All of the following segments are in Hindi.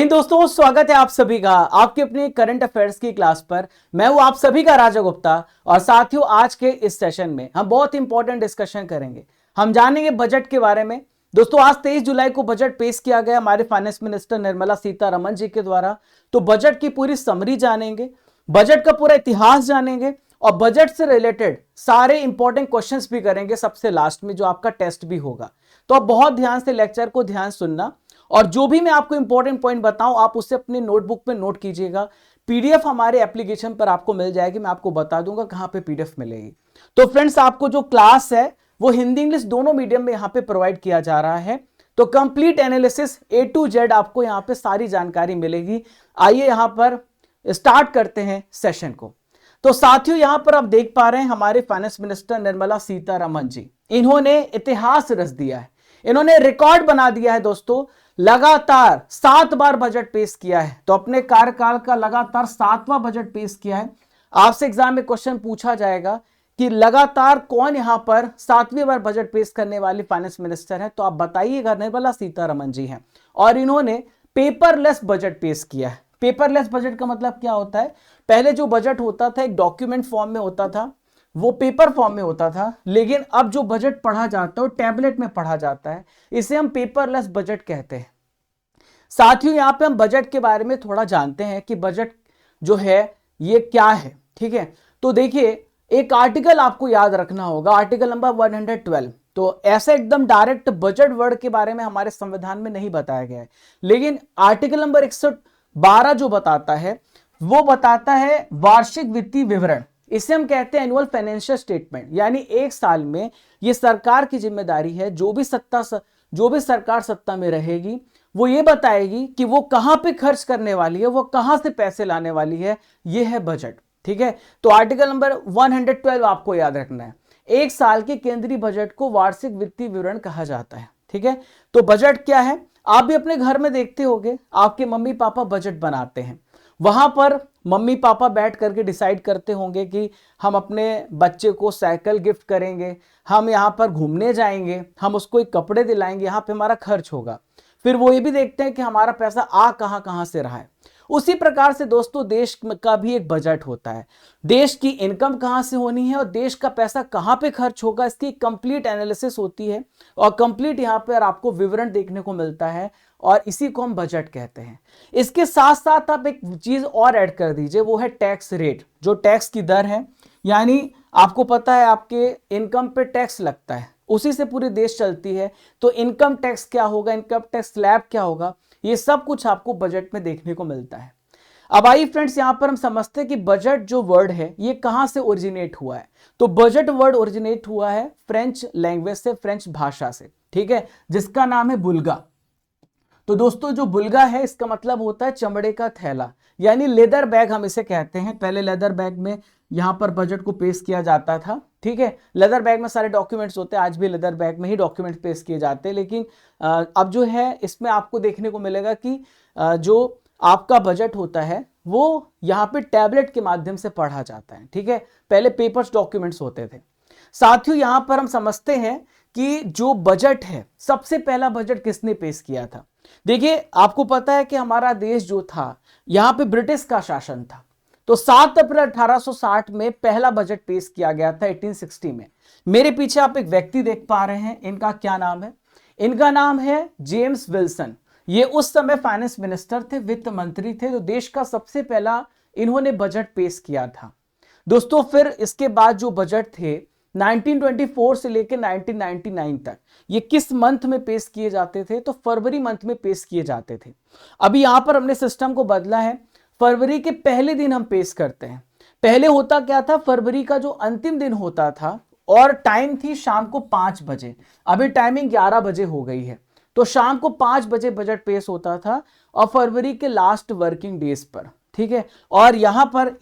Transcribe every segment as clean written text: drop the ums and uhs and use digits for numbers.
दोस्तों, स्वागत है आप सभी का आपके अपने करंट अफेयर्स की क्लास पर। मैं हूं आप सभी का राजा गुप्ता और साथियों, आज के इस सेशन में हम बहुत इंपॉर्टेंट डिस्कशन करेंगे। हम जानेंगे बजट के बारे में। दोस्तों, आज 23 जुलाई को बजट पेश किया गया हमारे फाइनेंस मिनिस्टर निर्मला सीतारमण जी के द्वारा। तो बजट की पूरी समरी जानेंगे, बजट का पूरा इतिहास जानेंगे और बजट से रिलेटेड सारे इंपॉर्टेंट क्वेश्चंस भी करेंगे सबसे लास्ट में, जो आपका टेस्ट भी होगा। तो आप बहुत ध्यान से लेक्चर को ध्यान सुनना और जो भी मैं आपको इंपॉर्टेंट पॉइंट बताऊं आप उसे अपने नोटबुक पे नोट कीजिएगा। पीडीएफ हमारे एप्लीकेशन पर आपको मिल जाएगी, मैं आपको बता दूंगा कहां पे पीडीएफ मिलेगी। तो फ्रेंड्स, आपको जो क्लास है वो हिंदी इंग्लिश दोनों मीडियम में यहां पे प्रोवाइड किया जा रहा है। तो complete analysis A to Z आपको यहां पे सारी जानकारी मिलेगी। आइए यहां पर स्टार्ट करते हैं सेशन को। तो साथियों, यहां पर आप देख पा रहे हैं हमारे फाइनेंस मिनिस्टर निर्मला सीतारमण जी, इन्होंने इतिहास रच दिया है, इन्होंने रिकॉर्ड बना दिया है। दोस्तों, लगातार 7 बार बजट पेश किया है। तो अपने कार्यकाल का लगातार 7वां बजट पेश किया है। आपसे एग्जाम में क्वेश्चन पूछा जाएगा कि लगातार कौन यहां पर 7वीं बार बजट पेश करने वाली फाइनेंस मिनिस्टर है, तो आप बताइएगा निर्मला सीतारमण जी हैं। और इन्होंने पेपरलेस बजट पेश किया है। पेपरलेस बजट का मतलब क्या होता है? पहले जो बजट होता था एक डॉक्यूमेंट फॉर्म में होता था, वो पेपर फॉर्म में होता था, लेकिन अब जो बजट पढ़ा जाता है वो टैबलेट में पढ़ा जाता है। इसे हम पेपरलेस बजट कहते हैं। साथियों, यहां पे हम बजट के बारे में थोड़ा जानते हैं कि बजट जो है ये क्या है। ठीक है, तो देखिए, एक आर्टिकल आपको याद रखना होगा, आर्टिकल नंबर 112। तो ऐसा एकदम डायरेक्ट बजट वर्ड के बारे में हमारे संविधान में नहीं बताया गया है, लेकिन आर्टिकल नंबर 112 जो बताता है वो बताता है वार्षिक वित्तीय विवरण। इसे हम कहते हैं एनुअल फाइनेंशियल स्टेटमेंट। यानी एक साल में ये सरकार की जिम्मेदारी है, जो भी सरकार सत्ता में रहेगी वो ये बताएगी कि वो कहां पे खर्च करने वाली है, वो कहां से पैसे लाने वाली है। ये है बजट। ठीक है, तो आर्टिकल नंबर 112 आपको याद रखना है। एक साल के केंद्रीय बजट को वार्षिक वित्तीय विवरण कहा जाता है। ठीक है, तो बजट क्या है? आप भी अपने घर में देखते होंगे, आपके मम्मी पापा बजट बनाते हैं। वहां पर मम्मी पापा बैठ करके डिसाइड करते होंगे कि हम अपने बच्चे को साइकिल गिफ्ट करेंगे, हम यहाँ पर घूमने जाएंगे, हम उसको एक कपड़े दिलाएंगे, यहाँ पे हमारा खर्च होगा। फिर वो ये भी देखते हैं कि हमारा पैसा आ कहां से रहा है। उसी प्रकार से दोस्तों, देश का भी एक बजट होता है। देश की इनकम कहां से होनी है और देश का पैसा कहां पे खर्च होगा, इसकी कंप्लीट एनालिसिस होती है और कंप्लीट यहां पर आपको विवरण देखने को मिलता है और इसी को हम बजट कहते हैं। इसके साथ साथ आप एक चीज और ऐड कर दीजिए, वो है टैक्स रेट, जो टैक्स की दर है। यानी आपको पता है आपके इनकम पे टैक्स लगता है, उसी से पूरी देश चलती है। तो इनकम टैक्स क्या होगा, इनकम टैक्स स्लैब क्या होगा, ये सब कुछ आपको बजट में देखने को मिलता है। अब आइए फ्रेंड्स, यहां पर हम समझते हैं कि बजट जो वर्ड है ये कहां से ओरिजिनेट हुआ है। तो बजट वर्ड ओरिजिनेट हुआ है फ्रेंच लैंग्वेज से, फ्रेंच भाषा से। ठीक है, जिसका नाम है बुल्गा। तो दोस्तों, जो बुल्गा है इसका मतलब होता है चमड़े का थैला, यानी लेदर बैग हम इसे कहते हैं। पहले लेदर बैग में यहां पर बजट को पेश किया जाता था। ठीक है, लेदर बैग में सारे डॉक्यूमेंट्स होते हैं, आज भी लेदर बैग में ही डॉक्यूमेंट पेश किए जाते हैं। लेकिन अब जो है इसमें आपको देखने को मिलेगा कि जो आपका बजट होता है वो यहाँ पे टैबलेट के माध्यम से पढ़ा जाता है। ठीक है, पहले पेपर्स डॉक्यूमेंट्स होते थे। साथियों, यहां पर हम समझते हैं कि जो बजट है, सबसे पहला बजट किसने पेश किया था। देखिए, आपको पता है कि हमारा देश जो था यहां पे ब्रिटिश का शासन था। तो 7 अप्रैल 1860 में पहला बजट पेश किया गया था, 1860 में। मेरे पीछे आप एक व्यक्ति देख पा रहे हैं, इनका क्या नाम है? इनका नाम है जेम्स विल्सन। ये उस समय फाइनेंस मिनिस्टर थे, वित्त मंत्री थे। तो देश का सबसे पहला इन्होंने बजट पेश किया था। दोस्तों, फिर इसके बाद जो बजट थे 1924 से लेकर 1999 तक, ये किस मंथ में पेश किए जाते थे? तो फरवरी मंथ में पेश किए जाते थे। अभी यहां पर हमने सिस्टम को बदला है, फरवरी के पहले दिन हम पेश करते हैं। पहले होता क्या था, फरवरी का जो अंतिम दिन होता था और टाइम थी शाम को 5 बजे, अभी टाइमिंग 11 बजे हो गई है। तो शाम को 5 बजे बजट पेश होता था और फरवरी के लास्ट वर्किंग डेज पर। ठीक है, और यहां पर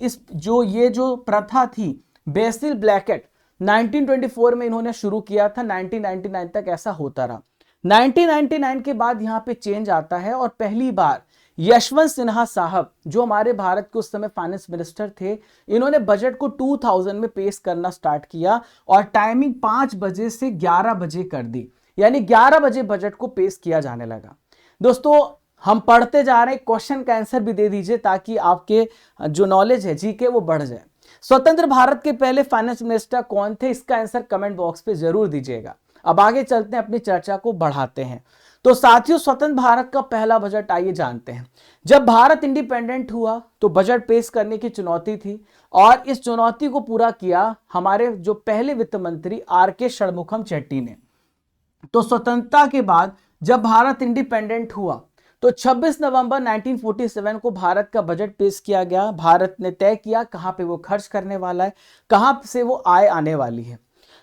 ये जो प्रथा थी बेसिल ब्लैकेट 1924 में इन्होंने शुरू किया था, 1999 तक ऐसा होता रहा। 1999 के बाद यहां पे चेंज आता है और पहली बार यशवंत सिन्हा साहब, जो हमारे भारत के उस समय फाइनेंस मिनिस्टर थे, इन्होंने बजट को 2000 में पेश करना स्टार्ट किया और टाइमिंग 5 बजे से 11 बजे कर दी। यानी 11 बजे बजट को पेश किया जाने लगा। दोस्तों, हम पढ़ते जा रहे हैं, क्वेश्चन का आंसर भी दे दीजिए ताकि आपके जो नॉलेज है जीके वो बढ़ जाए। स्वतंत्र भारत के पहले फाइनेंस मिनिस्टर कौन थे, इसका आंसर कमेंट बॉक्स पे जरूर दीजिएगा। अब आगे चलते हैं, अपनी चर्चा को बढ़ाते हैं। तो साथियों, स्वतंत्र भारत का पहला बजट आइए जानते हैं। जब भारत इंडिपेंडेंट हुआ तो बजट पेश करने की चुनौती थी और इस चुनौती को पूरा किया हमारे जो पहले वित्त मंत्री आर.के. षणमुखम चेट्टी ने। तो स्वतंत्रता के बाद जब भारत इंडिपेंडेंट हुआ तो 26 नवंबर 1947 को भारत का बजट पेश किया गया। भारत ने तय किया कहां पे वो खर्च करने वाला है, कहां से वो आय आने वाली है।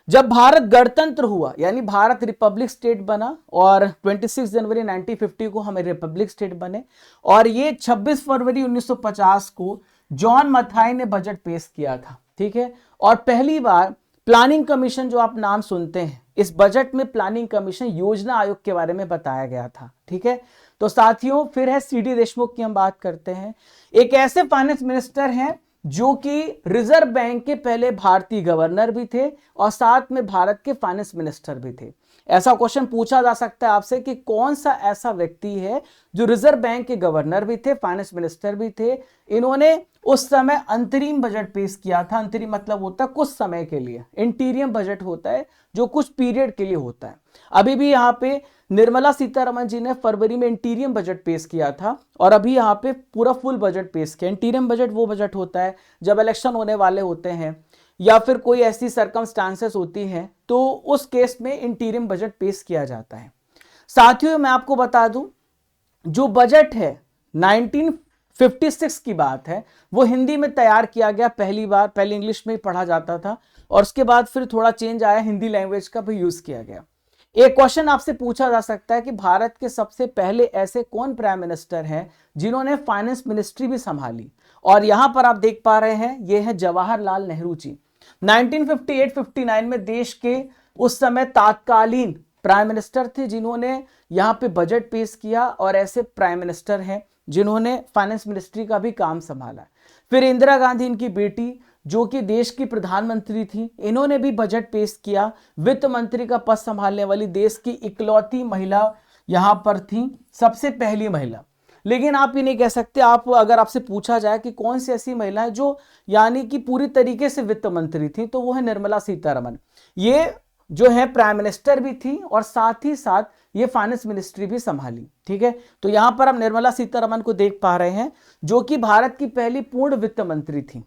जब भारत गणतंत्र हुआ यानी भारत रिपब्लिक स्टेट बना और 26 जनवरी 1950 को हमें रिपब्लिक स्टेट बने और ये 26 फरवरी 1950 को जॉन मथाई ने बजट पेश किया था। ठीक है, और पहली बार प्लानिंग कमीशन जो आप नाम सुनते हैं, इस बजट में प्लानिंग कमीशन योजना आयोग के बारे में बताया गया था। ठीक है, तो साथियों फिर है सी.डी. देशमुख की हम बात करते हैं। एक ऐसे फाइनेंस मिनिस्टर हैं जो कि रिजर्व बैंक के पहले भारतीय गवर्नर भी थे और साथ में भारत के फाइनेंस मिनिस्टर भी थे। ऐसा क्वेश्चन पूछा जा सकता है आपसे कि कौन सा ऐसा व्यक्ति है जो रिजर्व बैंक के गवर्नर भी थे, फाइनेंस मिनिस्टर भी थे। इन्होंने उस समय अंतरिम बजट पेश किया था। अंतरिम मतलब होता है कुछ समय के लिए, इंटीरियम बजट होता है जो कुछ पीरियड के लिए होता है। अभी भी यहाँ पे निर्मला सीतारमण जी ने फरवरी में इंटीरियम बजट पेश किया था और अभी यहाँ पे पूरा फुल बजट पेश किया। इंटीरियम बजट वो बजट होता है जब इलेक्शन होने वाले होते हैं या फिर कोई ऐसी सर्कमस्टांसेस होती हैं तो उस केस में इंटीरियम बजट पेश किया जाता है। साथियों मैं आपको बता दूं, जो बजट है 1956 की बात है, वो हिंदी में तैयार किया गया पहली बार। पहले इंग्लिश में पढ़ा जाता था और उसके बाद फिर थोड़ा चेंज आया, हिंदी लैंग्वेज का भी यूज किया गया। एक क्वेश्चन आपसे पूछा जा सकता है कि भारत के सबसे पहले ऐसे कौन प्राइम मिनिस्टर हैं जिन्होंने फाइनेंस मिनिस्ट्री भी संभाली, और यहां पर आप देख पा रहे हैं ये है जवाहरलाल नेहरू जी। 1958-59 में देश के उस समय तात्कालीन प्राइम मिनिस्टर थे जिन्होंने यहां पे बजट पेश किया और ऐसे प्राइम मिनिस्टर हैं जिन्होंने फाइनेंस मिनिस्ट्री का भी काम संभाला। फिर इंदिरा गांधी इनकी बेटी जो कि देश की प्रधानमंत्री थी, इन्होंने भी बजट पेश किया। वित्त मंत्री का पद संभालने वाली देश की इकलौती महिला यहां पर थी, सबसे पहली महिला। लेकिन आप ये नहीं कह सकते, आप अगर आपसे पूछा जाए कि कौन सी ऐसी महिला है जो यानी कि पूरी तरीके से वित्त मंत्री थी, तो वो है निर्मला सीतारमण। ये जो है प्राइम मिनिस्टर भी थी और साथ ही साथ ये फाइनेंस मिनिस्ट्री भी संभाली। ठीक है, तो यहां पर हम निर्मला सीतारमण को देख पा रहे हैं जो कि भारत की पहली पूर्ण वित्त मंत्री थी।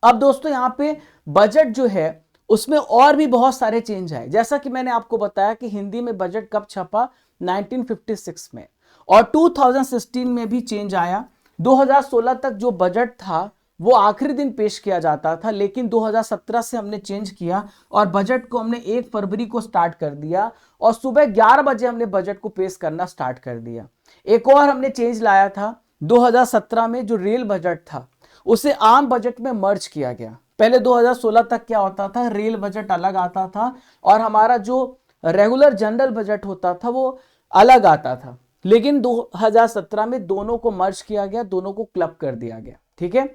अब दोस्तों यहाँ पे बजट जो है उसमें और भी बहुत सारे चेंज आए। जैसा कि मैंने आपको बताया कि हिंदी में बजट कब छपा, 1956 में, और 2016 में भी चेंज आया। 2016 तक जो बजट था वो आखिरी दिन पेश किया जाता था, लेकिन 2017 से हमने चेंज किया और बजट को हमने 1 फरवरी को स्टार्ट कर दिया और सुबह 11 बजे हमने बजट को पेश करना स्टार्ट कर दिया। एक और हमने चेंज लाया था 2017 में, जो रेल बजट था उसे आम बजट में मर्ज किया गया। पहले 2016 तक क्या होता था, रेल बजट अलग आता था और हमारा जो रेगुलर जनरल बजट होता था वो अलग आता था, लेकिन 2017 में दोनों को मर्ज किया गया, दोनों को क्लब कर दिया गया। ठीक है,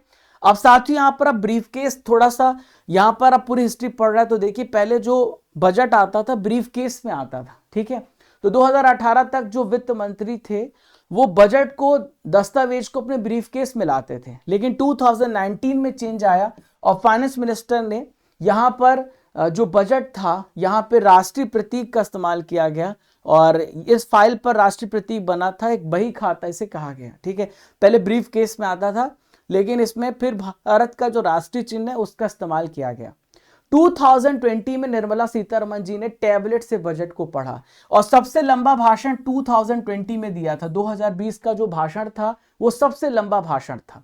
अब साथियों यहां पर अब ब्रीफ केस, थोड़ा सा यहां पर अब पूरी हिस्ट्री पढ़ रहा है तो देखिए पहले जो बजट आता था ब्रीफ केस में आता था। ठीक है, तो 2018 तक जो वित्त मंत्री थे वो बजट को, दस्तावेज को अपने ब्रीफ केस में लाते थे, लेकिन 2019 में चेंज आया और फाइनेंस मिनिस्टर ने यहां पर जो बजट था यहां पे राष्ट्रीय प्रतीक का इस्तेमाल किया गया और इस फाइल पर राष्ट्रीय प्रतीक बना था, एक बही खाता इसे कहा गया। ठीक है, पहले ब्रीफ केस में आता था लेकिन इसमें फिर भारत का जो राष्ट्रीय चिन्ह है उसका इस्तेमाल किया गया। 2020 में निर्मला सीतारमण जी ने टैबलेट से बजट को पढ़ा और सबसे लंबा भाषण 2020 में दिया था। 2020 का जो भाषण था वो सबसे लंबा भाषण था,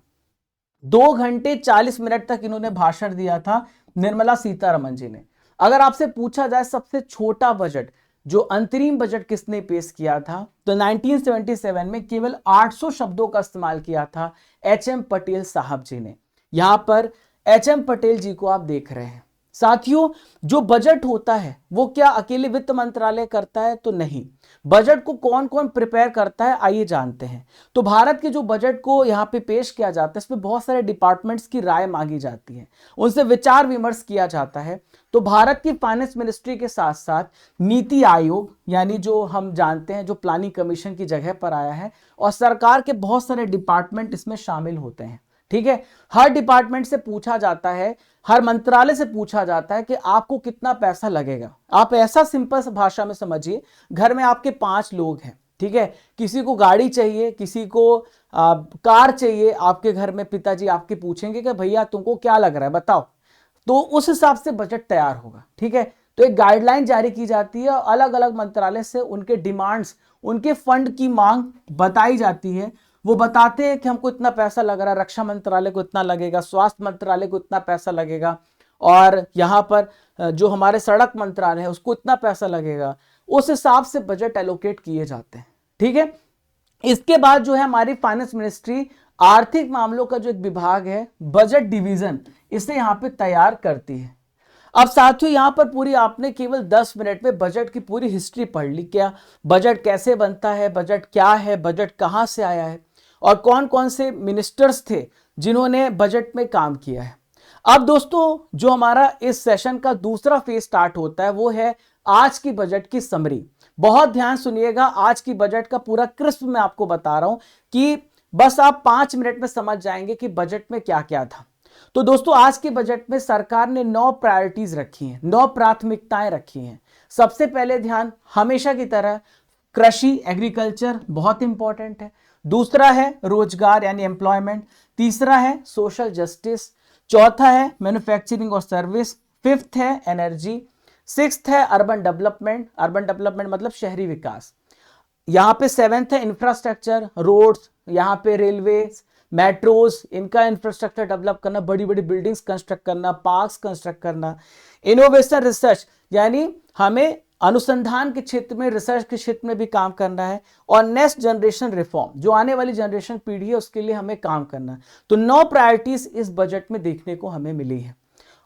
2 घंटे 40 मिनट तक इन्होंने भाषण दिया था निर्मला सीतारमण जी ने। अगर आपसे पूछा जाए सबसे छोटा बजट, जो अंतरिम बजट किसने पेश किया था, तो 1977 में केवल 800 शब्दों का इस्तेमाल किया था एच.एम. पटेल साहब जी ने। यहां पर एच.एम. पटेल जी को आप देख रहे हैं, साथियों, जो बजट होता है वो क्या अकेले वित्त मंत्रालय करता है? तो नहीं। बजट को कौन कौन प्रिपेयर करता है, आइए जानते हैं। तो भारत के जो बजट को यहाँ पे पेश किया जाता है, इसमें बहुत सारे डिपार्टमेंट्स की राय मांगी जाती है, उनसे विचार विमर्श किया जाता है। तो भारत की फाइनेंस मिनिस्ट्री के साथ साथ नीति आयोग, यानी जो हम जानते हैं जो प्लानिंग कमीशन की जगह पर आया है, और सरकार के बहुत सारे डिपार्टमेंट इसमें शामिल होते हैं। ठीक है, हर डिपार्टमेंट से पूछा जाता है, हर मंत्रालय से पूछा जाता है कि आपको कितना पैसा लगेगा। आप ऐसा सिंपल भाषा में समझिए, घर में आपके 5 लोग हैं, ठीक है, किसी को गाड़ी चाहिए, किसी को कार चाहिए, आपके घर में पिताजी आपके पूछेंगे कि भैया तुमको क्या लग रहा है बताओ, तो उस हिसाब से बजट तैयार होगा। ठीक है, तो एक गाइडलाइन जारी की जाती है और अलग अलग मंत्रालय से उनके डिमांड्स, उनके फंड की मांग बताई जाती है। वो बताते हैं कि हमको इतना पैसा लग रहा है, रक्षा मंत्रालय को इतना लगेगा, स्वास्थ्य मंत्रालय को इतना पैसा लगेगा, और यहाँ पर जो हमारे सड़क मंत्रालय है उसको इतना पैसा लगेगा। उस हिसाब से बजट एलोकेट किए जाते हैं। ठीक है, इसके बाद जो है हमारी फाइनेंस मिनिस्ट्री आर्थिक मामलों का जो एक विभाग है, बजट डिवीजन, इसे यहाँ पे तैयार करती है। अब साथियों, यहां पर पूरी आपने केवल 10 मिनट में बजट की पूरी हिस्ट्री पढ़ ली। क्या बजट कैसे बनता है, बजट क्या है, बजट कहां से आया है, और कौन कौन से मिनिस्टर्स थे जिन्होंने बजट में काम किया है। अब दोस्तों, जो हमारा इस सेशन का दूसरा फेज स्टार्ट होता है वो है आज की बजट की समरी। बहुत ध्यान सुनिएगा, आज की बजट का पूरा क्रिस्प मैं आपको बता रहा हूं कि बस आप 5 मिनट में समझ जाएंगे कि बजट में क्या क्या था। तो दोस्तों, आज के बजट में सरकार ने 9 प्रायोरिटीज रखी हैं, 9 प्राथमिकताएं रखी हैं। सबसे पहले ध्यान, हमेशा की तरह, कृषि, एग्रीकल्चर बहुत इंपॉर्टेंट है। दूसरा है रोजगार यानी एम्प्लॉयमेंट। तीसरा है सोशल जस्टिस। चौथा है मैन्युफैक्चरिंग और सर्विस। फिफ्थ है एनर्जी। सिक्स्थ है अर्बन डेवलपमेंट, अर्बन डेवलपमेंट मतलब शहरी विकास। यहाँ पे 7th है इंफ्रास्ट्रक्चर, रोड्स, यहाँ पे रेलवे, मेट्रोज, इनका इंफ्रास्ट्रक्चर डेवलप करना, बड़ी बड़ी बिल्डिंग्स कंस्ट्रक्ट करना, पार्क्स कंस्ट्रक्ट करना। इनोवेशन रिसर्च, यानी हमें अनुसंधान के क्षेत्र में, रिसर्च के क्षेत्र में भी काम करना है। और नेक्स्ट जनरेशन रिफॉर्म, जो आने वाली जनरेशन पीढ़ी है उसके लिए हमें काम करना है। तो 9 प्रायोरिटीज इस बजट में देखने को हमें मिली है,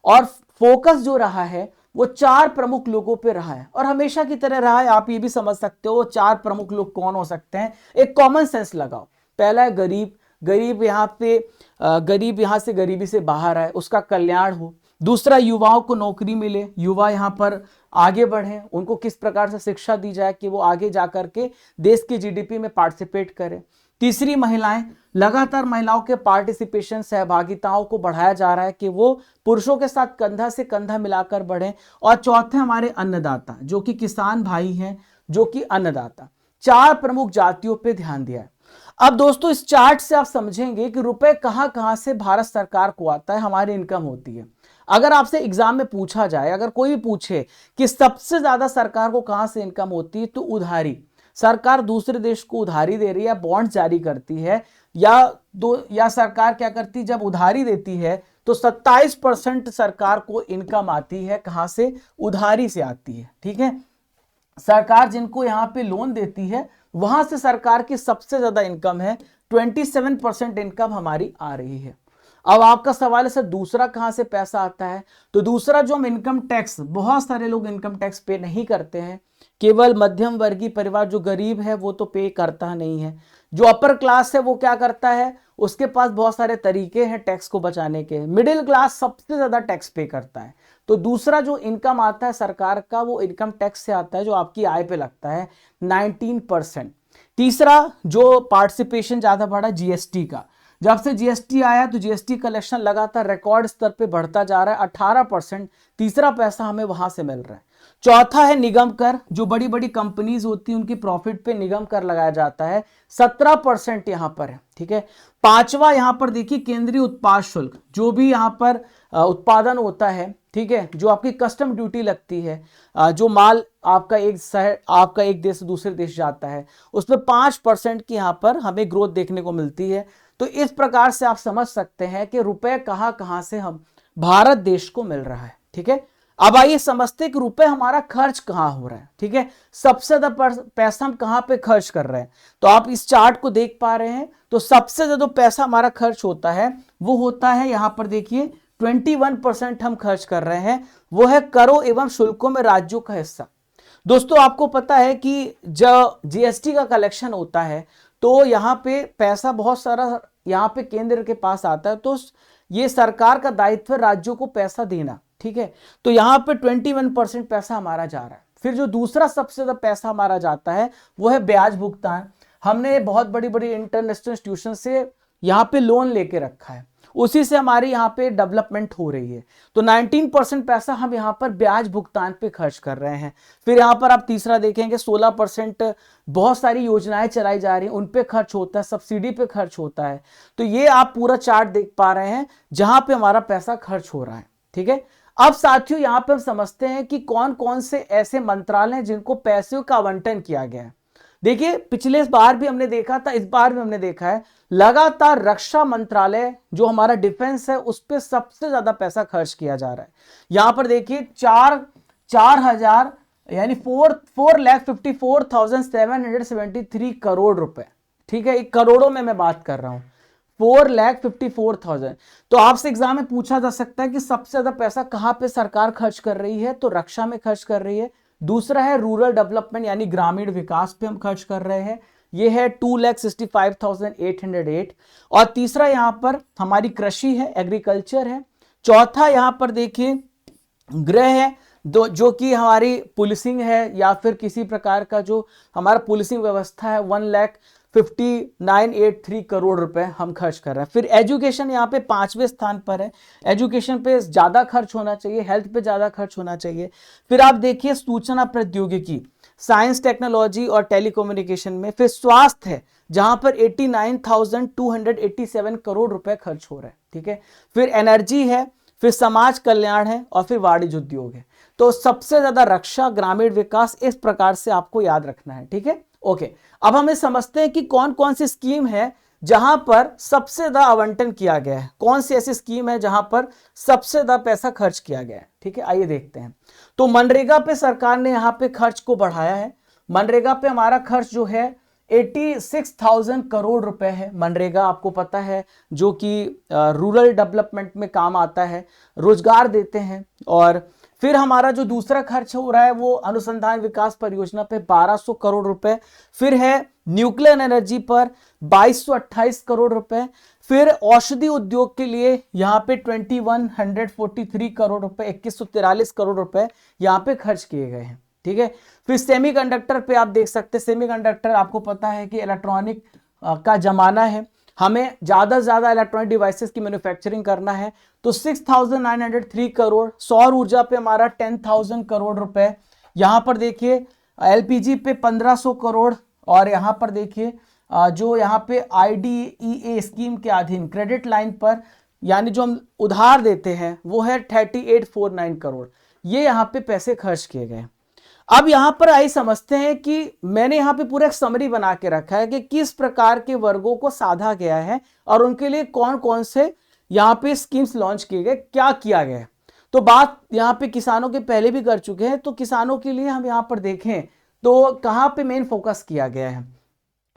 और फोकस जो रहा है वो 4 प्रमुख लोगों पे रहा है, और हमेशा की तरह रहा है। आप ये भी समझ सकते हो 4 प्रमुख लोग कौन हो सकते हैं। एक कॉमन सेंस लगाओ। पहला है गरीब, गरीब यहाँ पे गरीब यहाँ से गरीबी से बाहर आए, उसका कल्याण हो। दूसरा, युवाओं को नौकरी मिले, युवा यहाँ पर आगे बढ़े, उनको किस प्रकार से शिक्षा दी जाए कि वो आगे जाकर के देश की जीडीपी में पार्टिसिपेट करें। तीसरी, महिलाएं, लगातार महिलाओं के पार्टिसिपेशन, सहभागिताओं को बढ़ाया जा रहा है कि वो पुरुषों के साथ कंधा से कंधा मिलाकर बढ़ें। और चौथे, हमारे अन्नदाता, जो कि किसान भाई हैं, जो कि अन्नदाता। 4 प्रमुख जातियों पे ध्यान दिया है। अब दोस्तों, इस चार्ट से आप समझेंगे कि रुपए कहां कहां से भारत सरकार को आता है, हमारी इनकम होती है। अगर आपसे एग्जाम में पूछा जाए, अगर कोई भी पूछे कि सबसे ज्यादा सरकार को कहां से इनकम होती है, तो उधारी। सरकार दूसरे देश को उधारी दे रही है, बॉन्ड जारी करती है, या सरकार क्या करती है, जब उधारी देती है तो 27% सरकार को इनकम आती है। कहां से? उधारी से आती है। ठीक है, सरकार जिनको यहां पे लोन देती है वहां से सरकार की सबसे ज्यादा इनकम है, 27% इनकम हमारी आ रही है। अब आपका सवाल है सर दूसरा कहां से पैसा आता है? तो दूसरा, जो हम इनकम टैक्स, बहुत सारे लोग इनकम टैक्स पे नहीं करते हैं, केवल मध्यम वर्गीय परिवार, जो गरीब है वो तो पे करता नहीं है। जो अपर क्लास है वो क्या करता है, उसके पास बहुत सारे तरीके हैं टैक्स को बचाने के। मिडिल क्लास सबसे ज्यादा टैक्स पे करता है। तो दूसरा जो इनकम आता है सरकार का, वो इनकम टैक्स से आता है, जो आपकी आय पे लगता है, 19%। तीसरा, जो पार्टिसिपेशन ज्यादा बढ़ा, जीएसटी का। जब से जीएसटी आया तो जीएसटी कलेक्शन लगातार रिकॉर्ड स्तर पे बढ़ता जा रहा है, 18%। तीसरा पैसा हमें वहां से मिल रहा है। चौथा है निगम कर, जो बड़ी बड़ी कंपनीज होती है उनकी प्रॉफिट पे निगम कर लगाया जाता है, 17% यहां पर है। ठीक है, पांचवा यहां पर देखिए केंद्रीय उत्पाद शुल्क, जो भी यहां पर उत्पादन होता है, ठीक है, जो आपकी कस्टम ड्यूटी लगती है, जो माल आपका एक देश से दूसरे देश जाता है, उसमें 5% की यहां पर हमें ग्रोथ देखने को मिलती है। तो इस प्रकार से आप समझ सकते हैं कि रुपए कहां कहां से हम भारत देश को मिल रहा है। ठीक है, अब आइए समझते हैं कि रुपए हमारा खर्च कहां हो रहा है। ठीक है, सबसे ज्यादा पैसा हम कहां पे खर्च कर रहे हैं, तो आप इस चार्ट को देख पा रहे हैं। तो सबसे ज्यादा पैसा हमारा खर्च होता है वो होता है यहां पर देखिए 21% हम खर्च कर रहे हैं, वो है करों एवं शुल्कों में राज्यों का हिस्सा। दोस्तों आपको पता है कि जब जीएसटी का कलेक्शन होता है तो यहाँ पे पैसा बहुत सारा यहाँ पे केंद्र के पास आता है, तो ये सरकार का दायित्व है राज्यों को पैसा देना, ठीक है। तो यहाँ पे 21% पैसा हमारा जा रहा है। फिर जो दूसरा सबसे ज्यादा पैसा हमारा जाता है वो है ब्याज भुगतान। हमने बहुत बड़ी बड़ी इंटरनेशनल इंस्टीट्यूशन से यहाँ पे लोन लेके रखा है, उसी से हमारी यहाँ पे डेवलपमेंट हो रही है। तो 19% पैसा हम यहाँ पर ब्याज भुगतान पे खर्च कर रहे हैं। फिर यहाँ पर आप तीसरा देखेंगे 16% बहुत सारी योजनाएं चलाई जा रही हैं, उन पे खर्च होता है, सब्सिडी पे खर्च होता है। तो ये आप पूरा चार्ट देख पा रहे हैं जहां पे हमारा पैसा खर्च हो रहा है, ठीक है। अब साथियों यहाँ पे हम समझते हैं कि कौन कौन से ऐसे मंत्रालय हैं जिनको पैसों का आवंटन किया गया है। देखिए पिछले बार भी हमने देखा था, इस बार भी हमने देखा है, लगातार रक्षा मंत्रालय जो हमारा डिफेंस है उस पर सबसे ज्यादा पैसा खर्च किया जा रहा है। यहां पर देखिए 4,000 यानी 4,54,773 करोड़ रुपए, ठीक है। एक करोड़ों में मैं बात कर रहा हूं, 4,54,000। तो आपसे एग्जाम में पूछा जा सकता है कि सबसे ज्यादा पैसा कहां पे सरकार खर्च कर रही है, तो रक्षा में खर्च कर रही है। दूसरा है रूरल डेवलपमेंट यानी ग्रामीण विकास पे हम खर्च कर रहे हैं, ये है 2,65,808। और तीसरा यहां पर हमारी कृषि है, एग्रीकल्चर है। चौथा यहां पर देखिए गृह है, जो कि हमारी पुलिसिंग है या फिर किसी प्रकार का जो हमारा पुलिसिंग व्यवस्था है, 1,59,83 करोड़ रुपए हम खर्च कर रहे हैं। फिर एजुकेशन यहाँ पे 5वें स्थान पर है, एजुकेशन पे ज्यादा खर्च होना चाहिए, हेल्थ पे ज्यादा खर्च होना चाहिए। फिर आप देखिए सूचना प्रौद्योगिकी, साइंस टेक्नोलॉजी और टेलीकम्युनिकेशन में। फिर स्वास्थ्य है जहां पर 89,287 करोड़ रुपए खर्च हो रहे हैं, ठीक है। फिर एनर्जी है, फिर समाज कल्याण है और फिर वाणिज्य उद्योग है। तो सबसे ज्यादा रक्षा, ग्रामीण विकास, इस प्रकार से आपको याद रखना है, ठीक है। ओके, अब हमें समझते हैं कि कौन कौन सी स्कीम है जहां पर सबसे ज्यादा आवंटन किया गया है, कौन सी ऐसी स्कीम है जहां पर सबसे ज्यादा पैसा खर्च किया गया है, ठीक है। आइए देखते हैं। तो मनरेगा पे सरकार ने यहाँ पे खर्च को बढ़ाया है। मनरेगा पे हमारा खर्च जो है 86,000 करोड़ रुपए है। मनरेगा आपको पता है जो कि रूरल डेवलपमेंट में काम आता है, रोजगार देते हैं। और फिर हमारा जो दूसरा खर्च हो रहा है वो अनुसंधान विकास परियोजना पे 1,200 करोड़ रुपए। फिर है न्यूक्लियर एनर्जी पर 2,228 करोड़ रुपए। फिर औषधि उद्योग के लिए यहाँ पे 2,143 करोड़ रुपए, 2,143 करोड़ रुपए यहाँ पे खर्च किए गए हैं, ठीक है। फिर सेमीकंडक्टर पे आप देख सकते हैं, सेमीकंडक्टर आपको पता है कि इलेक्ट्रॉनिक का जमाना है, हमें ज्यादा से ज्यादा इलेक्ट्रॉनिक डिवाइसेस की मैन्युफैक्चरिंग करना है, तो 6,903 करोड़। सौर ऊर्जा पे हमारा 10,000 करोड़ रुपए। यहां पर देखिए एलपीजी पे 1,500 करोड़। और यहां पर देखिए जो यहाँ पे IDEA स्कीम के अधीन क्रेडिट लाइन पर यानी जो हम उधार देते हैं वो है 3849 करोड़। ये यहाँ पे पैसे खर्च किए गए। अब यहां पर आई समझते हैं कि मैंने यहां पे पूरा एक समरी बना के रखा है कि किस प्रकार के वर्गों को साधा गया है और उनके लिए कौन कौन से यहां पे स्कीम्स लॉन्च किए गए, क्या किया गया है। तो बात यहां पे किसानों के पहले भी कर चुके हैं, तो किसानों के लिए हम यहां पर देखें तो कहां पे मेन फोकस किया गया है,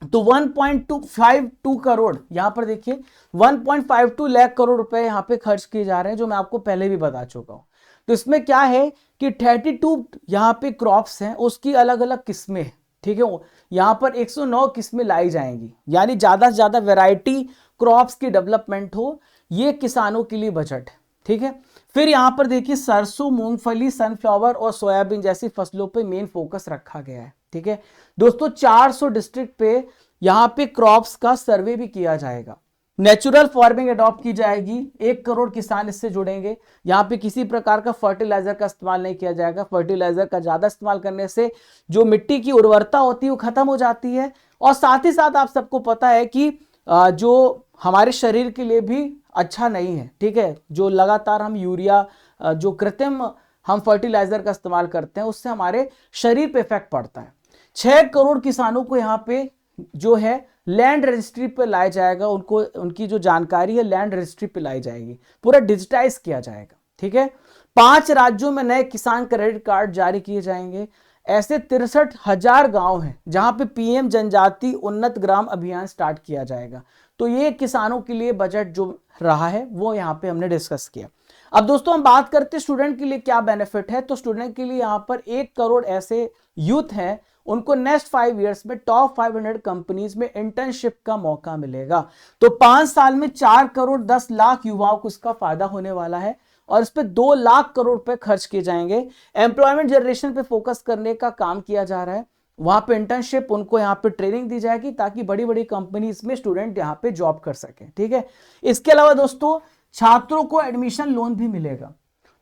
तो 1.252 करोड़ यहां पर देखिए 1.52 लाख करोड़ रुपए यहां पे खर्च किए जा रहे हैं, जो मैं आपको पहले भी बता चुका हूं। तो इसमें क्या है कि 32 यहाँ पे क्रॉप्स हैं, उसकी अलग अलग किस्में हैं, ठीक है। यहाँ पर 109 किस्में लाई जाएंगी, यानी ज्यादा से ज्यादा वैरायटी क्रॉप्स की डेवलपमेंट हो, ये किसानों के लिए बजट है, ठीक है। फिर यहाँ पर देखिए सरसों, मूंगफली, सनफ्लावर और सोयाबीन जैसी फसलों पे मेन फोकस रखा गया है, ठीक है। दोस्तों 400 डिस्ट्रिक्ट पे यहाँ पे क्रॉप्स का सर्वे भी किया जाएगा। नेचुरल फार्मिंग अडॉप्ट की जाएगी, 1 करोड़ किसान इससे जुड़ेंगे। यहाँ पे किसी प्रकार का फर्टिलाइजर का इस्तेमाल नहीं किया जाएगा। फर्टिलाइजर का ज्यादा इस्तेमाल करने से जो मिट्टी की उर्वरता होती है वो खत्म हो जाती है। और साथ ही साथ आप सबको पता है कि जो हमारे शरीर के लिए भी अच्छा नहीं है, ठीक है। जो लगातार हम यूरिया जो कृत्रिम हम फर्टिलाइजर का इस्तेमाल करते हैं उससे हमारे शरीर पे इफेक्ट पड़ता है। 6 करोड़ किसानों को यहाँ पे जो है लैंड रजिस्ट्री पे लाया जाएगा, उनको उनकी जो जानकारी है लैंड रजिस्ट्री पे लाई जाएगी, पूरा डिजिटाइज किया जाएगा, ठीक है। 5 राज्यों में नए किसान क्रेडिट कार्ड जारी किए जाएंगे। ऐसे 63,000 गांव हैं जहां पे PM जनजाति उन्नत ग्राम अभियान स्टार्ट किया जाएगा। तो ये किसानों के लिए बजट जो रहा है वो यहाँ पे हमने डिस्कस किया। अब दोस्तों हम बात करते हैं स्टूडेंट के लिए क्या बेनिफिट है। तो स्टूडेंट के लिए यहाँ पर 1 करोड़ ऐसे यूथ हैं, उनको नेक्स्ट 5 इयर्स में टॉप 500 कंपनीज में इंटर्नशिप का मौका मिलेगा। तो 5 साल में 4 करोड़ 10 लाख युवाओं को इसका फायदा होने वाला है और इस पे 2 लाख करोड़ रुपए खर्च किए जाएंगे। एम्प्लॉयमेंट जनरेशन पे फोकस करने का काम किया जा रहा है। वहां पे इंटर्नशिप, उनको यहाँ पे ट्रेनिंग दी जाएगी ताकि बड़ी बड़ी कंपनीज में स्टूडेंट यहाँ पे जॉब कर सके। ठीक है, इसके अलावा दोस्तों छात्रों को एडमिशन लोन भी मिलेगा।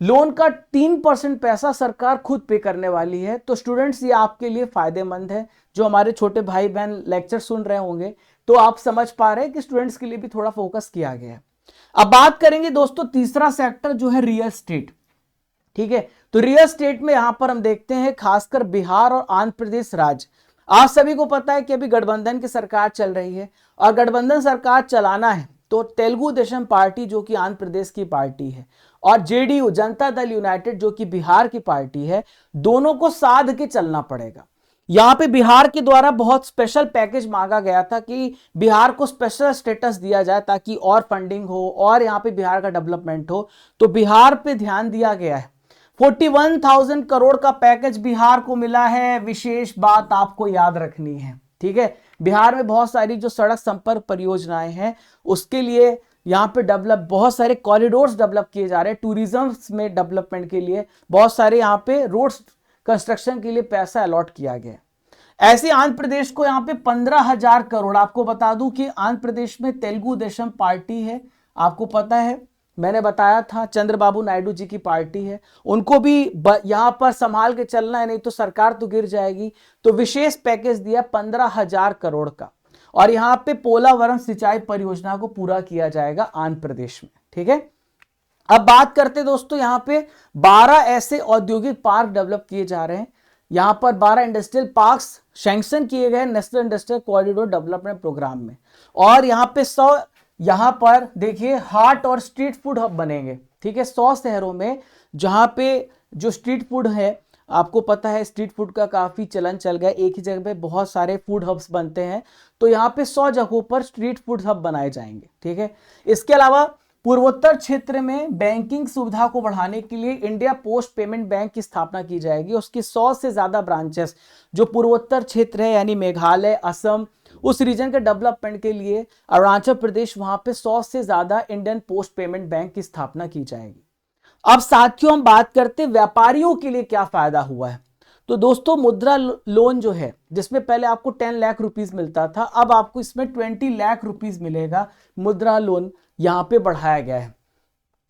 लोन का 3% पैसा सरकार खुद पे करने वाली है। तो स्टूडेंट्स ये आपके लिए फायदेमंद है। जो हमारे छोटे भाई बहन लेक्चर सुन रहे होंगे तो आप समझ पा रहे हैं कि स्टूडेंट्स के लिए भी थोड़ा फोकस किया गया है। अब बात करेंगे दोस्तों तीसरा सेक्टर जो है रियल एस्टेट। ठीक है, तो रियल एस्टेट में यहां पर हम देखते हैं खासकर बिहार और आंध्र प्रदेश राज्य। आप सभी को पता है कि अभी गठबंधन की सरकार चल रही है और गठबंधन सरकार चलाना है तो तेलुगु देशम पार्टी जो कि आंध्र प्रदेश की पार्टी है और जेडीयू जनता दल यूनाइटेड जो कि बिहार की पार्टी है, दोनों को साध के चलना पड़ेगा। यहां पे बिहार के द्वारा बहुत स्पेशल पैकेज मांगा गया था कि बिहार को स्पेशल स्टेटस दिया जाए ताकि और फंडिंग हो और यहां पे बिहार का डेवलपमेंट हो। तो बिहार पे ध्यान दिया गया है। 41,000 करोड़ का पैकेज बिहार को मिला है। विशेष बात आपको याद रखनी है। ठीक है, बिहार में बहुत सारी जो सड़क संपर्क परियोजनाएं हैं उसके लिए यहाँ पे बहुत सारे कॉरिडोर्स डेवलप किए जा रहे हैं। टूरिज्म में डेवलपमेंट के लिए बहुत सारे यहाँ पे रोड्स कंस्ट्रक्शन के लिए पैसा अलॉट किया गया। ऐसे आंध्र प्रदेश को यहाँ पे 15,000 करोड़। आपको बता दूं कि आंध्र प्रदेश में तेलुगु देशम पार्टी है, आपको पता है, मैंने बताया था चंद्रबाबू नायडू जी की पार्टी है। उनको भी यहां पर संभाल के चलना है, नहीं तो सरकार तो गिर जाएगी। तो विशेष पैकेज दिया 15,000 करोड़ का और यहां पे पोलावरम सिंचाई परियोजना को पूरा किया जाएगा आंध्र प्रदेश में। ठीक है, अब बात करते दोस्तों यहां पे 12 ऐसे औद्योगिक पार्क डेवलप किए जा रहे हैं। यहां पर 12 इंडस्ट्रियल पार्क्स सैंक्शन किए गए national industrial corridor development programme में। और यहां पे 100 यहां पर देखिए हाट और स्ट्रीट फूड हब बनेंगे। ठीक है, 100 शहरों में जहां पे जो स्ट्रीट फूड है, आपको पता है स्ट्रीट फूड का काफी चलन चल गया, एक ही जगह पे बहुत सारे फूड हब्स बनते हैं। तो यहाँ पे 100 जगहों पर स्ट्रीट फूड हब बनाए जाएंगे। ठीक है, इसके अलावा पूर्वोत्तर क्षेत्र में बैंकिंग सुविधा को बढ़ाने के लिए इंडिया पोस्ट पेमेंट बैंक की स्थापना की जाएगी। उसकी 100 से ज्यादा ब्रांचेस जो पूर्वोत्तर क्षेत्र है यानी मेघालय, असम, उस रीजन के डेवलपमेंट के लिए अरुणाचल प्रदेश, वहां पे 100 से ज्यादा इंडियन पोस्ट पेमेंट बैंक की स्थापना की जाएगी। अब साथियों हम बात करते हैं व्यापारियों के लिए क्या फायदा हुआ है। तो दोस्तों मुद्रा लोन जो है, जिसमें पहले आपको 10 लाख रुपीस मिलता था, अब आपको इसमें 20 लाख रुपीस मिलेगा। मुद्रा लोन यहां पे बढ़ाया गया है।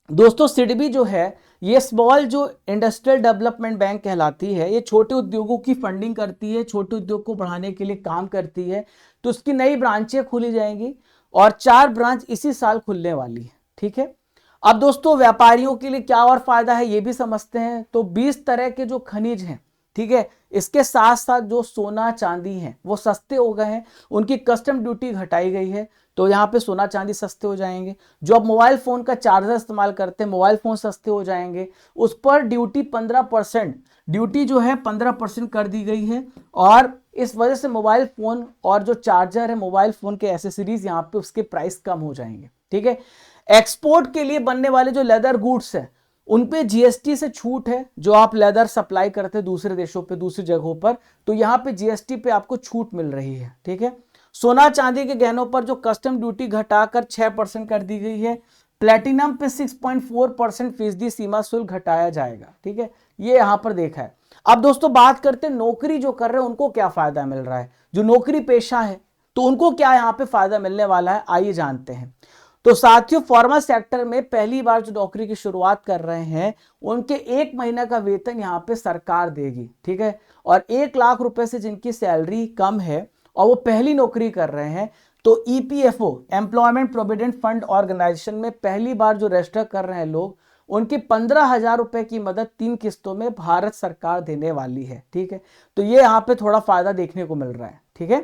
दोस्तों सिडबी जो है ये स्मॉल जो इंडस्ट्रियल डेवलपमेंट बैंक कहलाती है, ये छोटे उद्योगों की फंडिंग करती है, छोटे उद्योग को बढ़ाने के लिए काम करती है। तो उसकी नई ब्रांचें खोली जाएंगी और 4 ब्रांच इसी साल खुलने वाली है। ठीक है, अब दोस्तों व्यापारियों के लिए क्या और फायदा है ये भी समझते हैं। तो 20 तरह के जो खनिज हैं, ठीक है, इसके साथ साथ जो सोना चांदी है वो सस्ते हो गए हैं, उनकी कस्टम ड्यूटी घटाई गई है। तो यहाँ पे सोना चांदी सस्ते हो जाएंगे। जो अब मोबाइल फोन का चार्जर इस्तेमाल करते हैं, मोबाइल फोन सस्ते हो जाएंगे। उस पर ड्यूटी 15%, ड्यूटी जो है 15% कर दी गई है। और इस वजह से मोबाइल फोन और जो चार्जर है, मोबाइल फोन के एसेसरीज, यहाँ पे उसके प्राइस कम हो जाएंगे। ठीक है, एक्सपोर्ट के लिए बनने वाले जो लेदर गुड्स है उन पे जीएसटी से छूट है। जो आप लेदर सप्लाई करते हैं दूसरे देशों पे, दूसरी जगहों पर, तो यहाँ पे जीएसटी पे आपको छूट मिल रही है। ठीक है, सोना चांदी के गहनों पर जो कस्टम ड्यूटी घटाकर 6% कर दी गई है। प्लेटिनम पे 6.4% फीसदी सीमा शुल्क घटाया जाएगा। ठीक है, ये यहां पर देखा है। अब दोस्तों बात करते हैं नौकरी जो कर रहे हैं उनको क्या फायदा मिल रहा है। जो नौकरी पेशा है तो उनको क्या यहाँ पे फायदा मिलने वाला है, आइए जानते हैं। तो साथियों फॉर्मल सेक्टर में पहली बार जो नौकरी की शुरुआत कर रहे हैं उनके 1 महीने का वेतन यहाँ पे सरकार देगी। ठीक है, और 1 लाख रुपए से जिनकी सैलरी कम है और वो पहली नौकरी कर रहे हैं, तो EPFO employment provident fund organisation में पहली बार जो रजिस्टर कर रहे हैं लोग, उनकी 15,000 रुपए की मदद 3 किस्तों में भारत सरकार देने वाली है। ठीक है, तो ये यहाँ पे थोड़ा फायदा देखने को मिल रहा है। ठीक है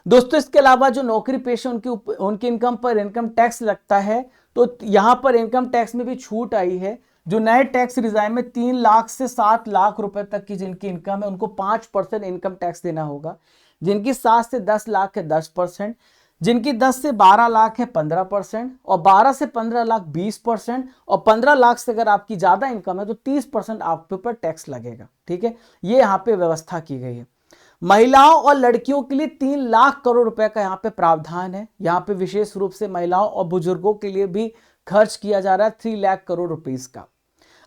दोस्तों, इसके अलावा जो नौकरी पेशे उनकी इनकम पर इनकम टैक्स लगता है, तो यहां पर इनकम टैक्स में भी छूट आई है। जो नए टैक्स रिजाइम में 3 लाख से 7 लाख रुपए तक की जिनकी इनकम है उनको 5% इनकम टैक्स देना होगा। जिनकी 7 से 10 लाख है 10%। जिनकी 10 से 12 लाख है 15%, और 12 से 15 लाख 20%, और 15 लाख से अगर आपकी ज्यादा इनकम है तो 30% आपके ऊपर टैक्स लगेगा। ठीक है, ये यहाँ पे व्यवस्था की गई है। महिलाओं और लड़कियों के लिए 3 लाख करोड़ रुपए का यहाँ पे प्रावधान है। यहाँ पे विशेष रूप से महिलाओं और बुजुर्गों के लिए भी खर्च किया जा रहा है 3 लाख करोड़ रुपीस का।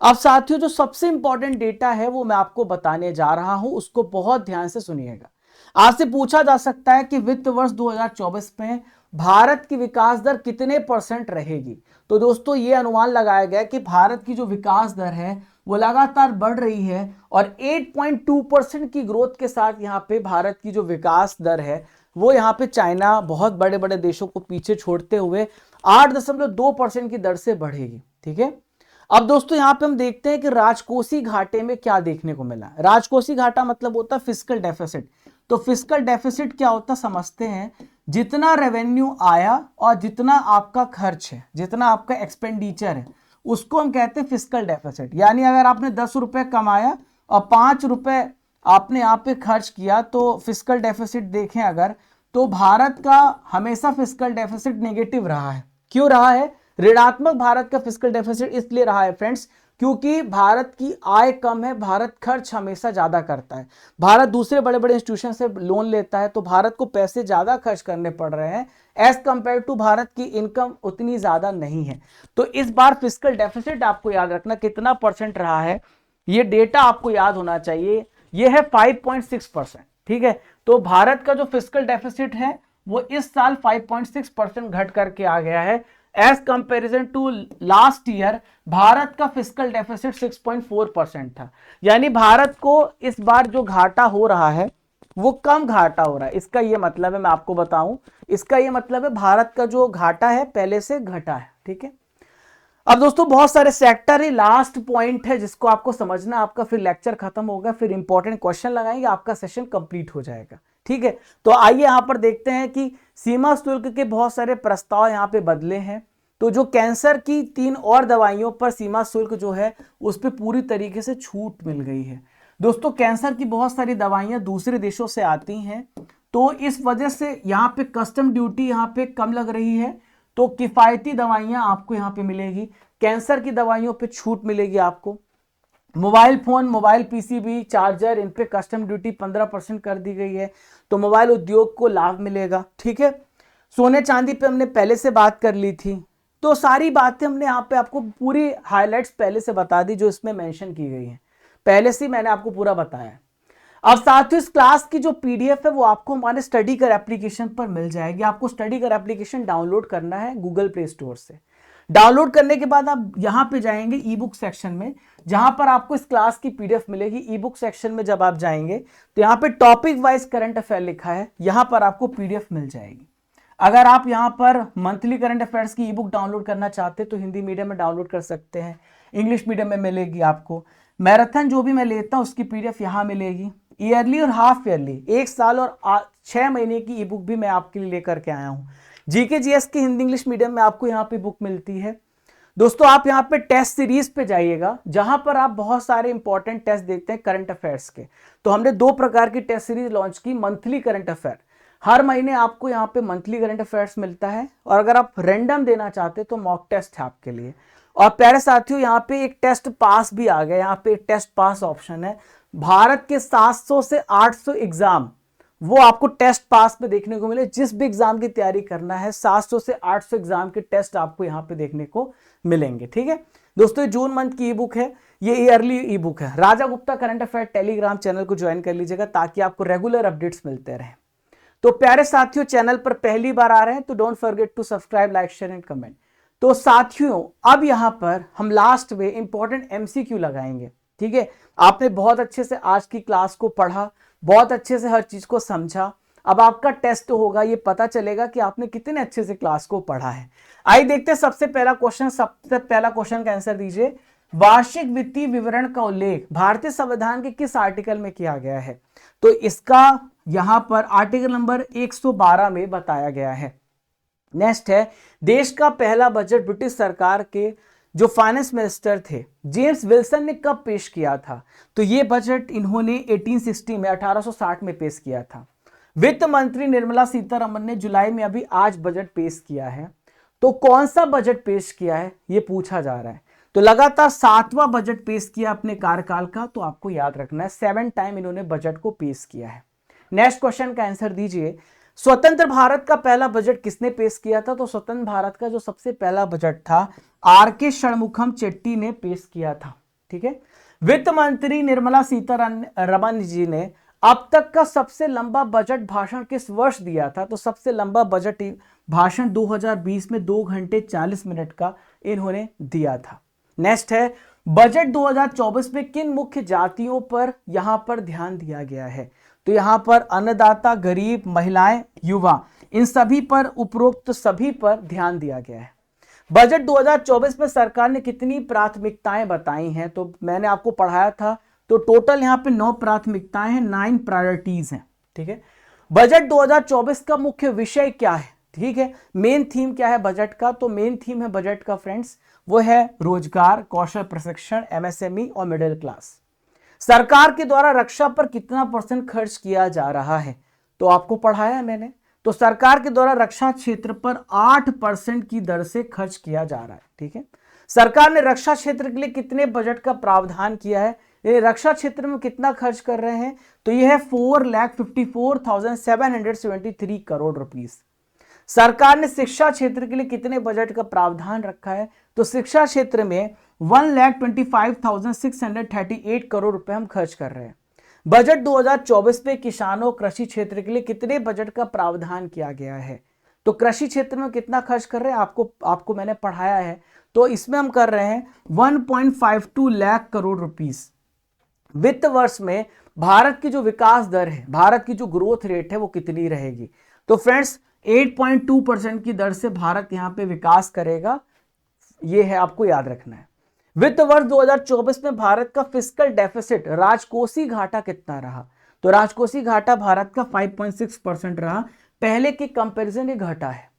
अब साथियों, जो सबसे इंपॉर्टेंट डेटा है वो मैं आपको बताने जा रहा हूं, उसको बहुत ध्यान से सुनिएगा। आपसे पूछा जा सकता है कि वित्त वर्ष 2024 में भारत की विकास दर कितने परसेंट रहेगी। तो दोस्तों, ये अनुमान लगाया गया कि भारत की जो विकास दर है वो लगातार बढ़ रही है, और 8.2% की ग्रोथ के साथ यहाँ पे भारत की जो विकास दर है वो यहाँ पे चाइना बहुत बड़े बड़े देशों को पीछे छोड़ते हुए 8.2% की दर से बढ़ेगी। ठीक है, अब दोस्तों यहाँ पे हम देखते हैं कि राजकोषीय घाटे में क्या देखने को मिला। राजकोषीय घाटा मतलब होता है फिस्कल डेफिसिट। तो फिस्कल डेफिसिट क्या होता समझते हैं, जितना रेवेन्यू आया और जितना आपका खर्च है, जितना आपका एक्सपेंडिचर है, उसको हम कहते हैं फिस्कल डेफिसिट। यानी अगर आपने 10 रुपए कमाया और 5 रुपए आपने यहाँ पे खर्च किया, तो फिस्कल डेफिसिट देखें अगर, तो भारत का हमेशा फिस्कल डेफिसिट नेगेटिव रहा है। क्यों रहा है? ऋणात्मक भारत का फिस्कल डेफिसिट इसलिए रहा है फ्रेंड्स, क्योंकि भारत की आय कम है, भारत खर्च हमेशा ज्यादा करता है। भारत दूसरे बड़े बड़े इंस्टीट्यूशन से लोन लेता है, तो भारत को पैसे ज्यादा खर्च करने पड़ रहे हैं एज कंपेयर टू भारत की इनकम उतनी ज्यादा नहीं है। तो इस बार फिस्कल डेफिसिट आपको याद रखना कितना परसेंट रहा है, ये डेटा आपको याद होना चाहिए। ये है 5.6%। ठीक है, तो भारत का जो फिस्कल डेफिसिट है वो इस साल 5.6% घट करके आ गया है। As comparison to last year Bharat का फिस्कल डेफिसिट 6.4% था। यानी भारत को इस बार जो घाटा हो रहा है वो कम घाटा हो रहा है। इसका ये मतलब है, मैं आपको बताऊं, इसका ये मतलब है भारत का जो घाटा है पहले से घटा है। ठीक है, अब दोस्तों बहुत सारे सेक्टर है, लास्ट पॉइंट है जिसको आपको समझना, आपका फिर लेक्चर खत्म होगा, फिर इंपॉर्टेंट क्वेश्चन लगाएंगे, आपका सेशन कंप्लीट हो जाएगा। ठीक है, तो आइए यहां पर देखते हैं कि सीमा शुल्क के बहुत सारे प्रस्ताव यहां पे बदले हैं। तो जो कैंसर की 3 और दवाइयों पर सीमा शुल्क जो है उस पर पूरी तरीके से छूट मिल गई है। दोस्तों, कैंसर की बहुत सारी दवाइयां दूसरे देशों से आती हैं, तो इस वजह से यहाँ पे कस्टम ड्यूटी यहाँ पे कम लग रही है, तो किफायती दवाइयां आपको यहाँ पे मिलेगी। कैंसर की दवाइयों पे छूट मिलेगी आपको। Mobile phone, mobile PCB, charger, इन पे कस्टम ड्यूटी 15% कर दी गई है, तो मोबाइल उद्योग को लाभ मिलेगा। ठीक है, सोने चांदी पे हमने पहले से बात कर ली थी, तो सारी बातें हमने यहाँ पे आपको पूरी हाइलाइट्स पहले से बता दी जो इसमें मेंशन की गई है, पहले से मैंने आपको पूरा बताया। अब साथ ही इस क्लास की जो पीडीएफ है वो आपको हमारे स्टडी कर एप्लीकेशन पर मिल जाएगी। आपको स्टडी कर एप्लीकेशन डाउनलोड करना है गूगल प्ले स्टोर से। डाउनलोड करने के बाद आप यहां पे जाएंगे ई बुक सेक्शन में, जहां पर आपको इस क्लास की पीडीएफ मिलेगी। ई बुक सेक्शन में जब आप जाएंगे तो यहाँ पे टॉपिक वाइज करंट अफेयर लिखा है, यहां पर आपको पीडीएफ मिल जाएगी। अगर आप यहां पर मंथली करंट अफेयर्स की ई बुक डाउनलोड करना चाहते तो हिंदी मीडियम में डाउनलोड कर सकते हैं, इंग्लिश मीडियम में मिलेगी आपको। मैराथन जो भी मैं लेता हूं उसकी पीडीएफ यहां मिलेगी। ईयरली और हाफ ईयरली, 1 साल और 6 महीने की ई बुक भी मैं आपके लिए लेकर के आया हूं। जीके जीएस की हिंदी इंग्लिश मीडियम में आपको यहाँ पे बुक मिलती है। दोस्तों, आप यहाँ पे टेस्ट सीरीज पे जाइएगा, जहां पर आप बहुत सारे इंपॉर्टेंट टेस्ट देखते हैं करंट अफेयर्स के। तो हमने 2 प्रकार की टेस्ट सीरीज लॉन्च की। मंथली करंट अफेयर, हर महीने आपको यहाँ पे मंथली करंट अफेयर्स मिलता है, और अगर आप रैंडम देना चाहते तो मॉक टेस्ट है आपके लिए। और प्यारे साथियों, यहाँ पे एक टेस्ट पास भी आ गया, यहाँ पे एक टेस्ट पास ऑप्शन है। भारत के 700 से 800 एग्जाम वो आपको टेस्ट पास पे देखने को मिले। जिस भी एग्जाम की तैयारी करना है 700 से 800 एग्जाम के टेस्ट आपको यहाँ पे देखने को मिलेंगे। ठीक है दोस्तों, जून मंथ की ई बुक है, ये ईयरली ई बुक है। Raja Gupta current affair telegram channel को ज्वाइन कर लीजिएगा ताकि आपको रेगुलर अपडेट्स मिलते रहें। तो प्यारे साथियों, चैनल पर पहली बार आ रहे हैं तो don't forget to subscribe, like, share and comment. तो साथियों, अब यहां पर हम लास्ट में इंपॉर्टेंट एमसीक्यू लगाएंगे। ठीक है, आपने बहुत अच्छे से आज की क्लास को पढ़ा, बहुत अच्छे से हर चीज को समझा। अब आपका टेस्ट होगा, ये पता चलेगा कि आपने कितने अच्छे से क्लास को पढ़ा है। आइए देखते हैं सबसे पहला क्वेश्चन का आंसर दीजिए। वार्षिक वित्तीय विवरण का उल्लेख भारतीय संविधान के किस आर्टिकल में किया गया है? तो इसका यहां पर आर्टिकल नंबर 112 में बताया गया है। नेक्स्ट है, देश का पहला बजट ब्रिटिश सरकार के जो फाइनेंस मिनिस्टर थे जेम्स विल्सन ने कब पेश किया था? तो ये बजट इन्होंने 1860 में 1860 में पेश किया था। वित्त मंत्री निर्मला सीतारमण ने जुलाई में अभी आज बजट पेश किया है, तो कौन सा बजट पेश किया है ये पूछा जा रहा है। तो लगातार 7वां बजट पेश किया अपने कार्यकाल का, तो आपको याद रखना है 7 टाइम इन्होंने बजट को पेश किया है। नेक्स्ट क्वेश्चन का आंसर दीजिए, स्वतंत्र भारत का पहला बजट किसने पेश किया था? तो स्वतंत्र भारत का जो सबसे पहला बजट था आर.के. षणमुखम चेट्टी ने पेश किया था। ठीक है, वित्त मंत्री निर्मला सीतारमण जी ने अब तक का सबसे लंबा बजट भाषण किस वर्ष दिया था? तो सबसे लंबा बजट भाषण 2020 में 2 घंटे 40 मिनट का इन्होंने दिया था। नेक्स्ट है, बजट 2024 में किन मुख्य जातियों पर यहां पर ध्यान दिया गया है? तो यहां पर अन्नदाता, गरीब, महिलाएं, युवा, इन सभी पर, उपरोक्त सभी पर ध्यान दिया गया है। बजट 2024 में सरकार ने कितनी प्राथमिकताएं बताई हैं? तो मैंने आपको पढ़ाया था, तो टोटल यहां पे 9 प्राथमिकताएं हैं, 9 प्रायोरिटीज हैं। ठीक है, बजट 2024 का मुख्य विषय क्या है? ठीक है, मेन थीम क्या है बजट का? तो मेन थीम है बजट का फ्रेंड्स, वो है रोजगार, कौशल प्रशिक्षण, एमएसएमई और मिडिल क्लास। सरकार के द्वारा रक्षा पर कितना % खर्च किया जा रहा है? तो आपको पढ़ाया है मैंने, तो सरकार के द्वारा रक्षा क्षेत्र पर 8% की दर से खर्च किया जा रहा है। ठीक है, सरकार ने रक्षा क्षेत्र के लिए कितने बजट का प्रावधान किया है? ये रक्षा क्षेत्र में कितना खर्च कर रहे हैं? तो यह है 4,54,773 करोड़ रुपीस। सरकार ने शिक्षा क्षेत्र के लिए कितने बजट का प्रावधान रखा है? तो शिक्षा क्षेत्र में 1,25,638 करोड़ रुपए हम खर्च कर रहे हैं। बजट 2024 में किसानों, कृषि क्षेत्र के लिए कितने बजट का प्रावधान किया गया है? तो कृषि क्षेत्र में कितना खर्च कर रहे हैं आपको मैंने पढ़ाया है, तो इसमें हम कर रहे हैं 1.52 लाख करोड़ रुपीस। वित्त वर्ष में भारत की जो विकास दर है, भारत की जो ग्रोथ रेट है, वो कितनी रहेगी? तो फ्रेंड्स 8.2% की दर से भारत यहां पे विकास करेगा, ये है, आपको याद रखना है। वित्त वर्ष 2024 में भारत का फिस्कल डेफिसिट, राजकोषीय घाटा कितना रहा? तो राजकोषीय घाटा भारत का 5.6% रहा, पहले के कंपैरिजन ये घटा है।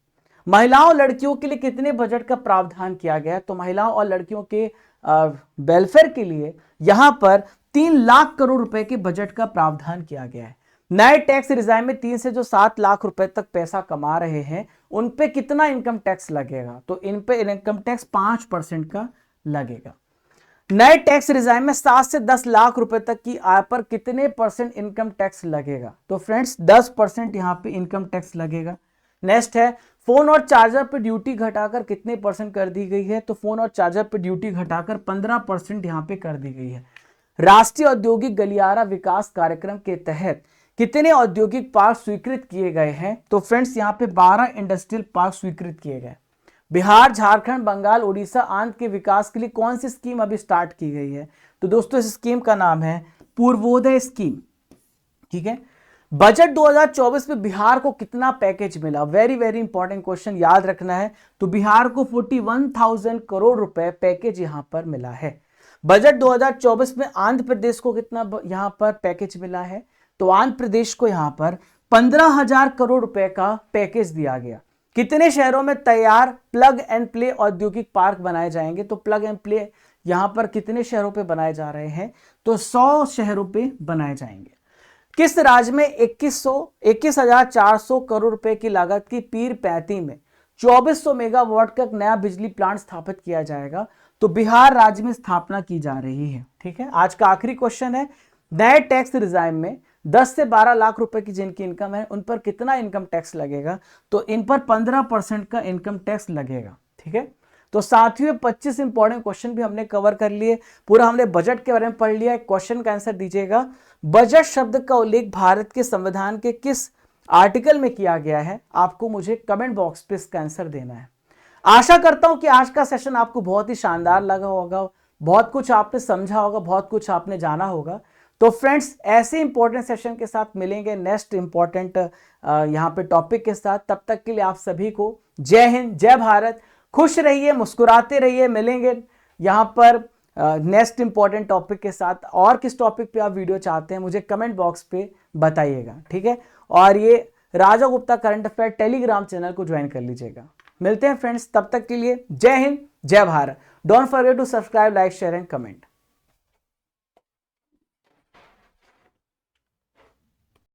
महिलाओं और लड़कियों के लिए कितने बजट का प्रावधान किया गया है? तो महिलाओं और लड़कियों के वेलफेयर के लिए यहां पर 3 लाख करोड़ रुपए के बजट का प्रावधान किया गया है। नए टैक्स रिजाइम में 3 से जो 7 लाख रुपए तक पैसा कमा रहे हैं, उन पे कितना इनकम टैक्स लगेगा? तो इन पे इनकम टैक्स 5% का लगेगा। नए टैक्स रिजाइम में 7 से 10 लाख रुपए तक की आय पर कितने % इनकम टैक्स लगेगा? तो फ्रेंड्स 10% यहां पे इनकम टैक्स लगेगा। नेक्स्ट है, फोन और चार्जर पर ड्यूटी घटाकर कितने % कर दी गई है? तो फोन और चार्जर पर ड्यूटी घटाकर 15% यहां पे कर दी गई है। राष्ट्रीय औद्योगिक गलियारा विकास कार्यक्रम के तहत कितने औद्योगिक पार्क स्वीकृत किए गए हैं? तो फ्रेंड्स यहां पे 12 इंडस्ट्रियल पार्क स्वीकृत किए गए। बिहार, झारखंड, बंगाल, उड़ीसा, आंध्र के विकास के लिए कौन सी स्कीम अभी स्टार्ट की गई है? तो दोस्तों इस स्कीम का नाम है पूर्वोदय स्कीम। ठीक है, बजट 2024 में बिहार को कितना पैकेज मिला? वेरी वेरी इंपॉर्टेंट क्वेश्चन, याद रखना है। तो बिहार को 41,000 करोड़ रुपए पैकेज यहां पर मिला है। बजट 2024 में आंध्र प्रदेश को कितना यहां पर पैकेज मिला है? तो आंध्र प्रदेश को यहां पर 15,000 करोड़ रुपए का पैकेज दिया गया। कितने शहरों में तैयार प्लग एंड प्ले औद्योगिक पार्क बनाए जाएंगे? तो प्लग एंड प्ले यहां पर कितने शहरों पे बनाए जा रहे हैं? तो 100 शहरों पे बनाए जाएंगे। किस राज्य में 21,400 करोड़ रुपए की लागत की पीर पैंती में 2400 मेगावाट का नया बिजली प्लांट स्थापित किया जाएगा? तो बिहार राज्य में स्थापना की जा रही है। ठीक है, आज का आखिरी क्वेश्चन है, नए टैक्स रिजाइम में 10 से 12 लाख रुपए की जिनकी इनकम है, उन पर कितना इनकम टैक्स लगेगा? तो इन पर 15% का इनकम टैक्स लगेगा। ठीक है, तो साथियों 25 इंपॉर्टेंट क्वेश्चन भी हमने कवर कर लिए, पूरा हमने बजट के बारे में पढ़ लिया। क्वेश्चन का आंसर दीजिएगा, बजट शब्द का उल्लेख भारत के संविधान के किस आर्टिकल में किया गया है? आपको मुझे कमेंट बॉक्स पे इसका आंसर देना है। आशा करता हूं कि आज का सेशन आपको बहुत ही शानदार लगा होगा, बहुत कुछ आपने समझा होगा, बहुत कुछ आपने जाना होगा। तो फ्रेंड्स ऐसे इंपॉर्टेंट सेशन के साथ मिलेंगे नेक्स्ट इंपॉर्टेंट यहाँ पे टॉपिक के साथ। तब तक के लिए आप सभी को जय हिंद, जय भारत, खुश रहिए, मुस्कुराते रहिए। मिलेंगे यहाँ पर नेक्स्ट इंपॉर्टेंट टॉपिक के साथ। और किस टॉपिक पे आप वीडियो चाहते हैं मुझे कमेंट बॉक्स पे बताइएगा। ठीक है, और ये Raja Gupta current affair telegram channel को ज्वाइन कर लीजिएगा। मिलते हैं फ्रेंड्स, तब तक के लिए जय हिंद, जय Bharat. Don't forget to subscribe, like, share and comment.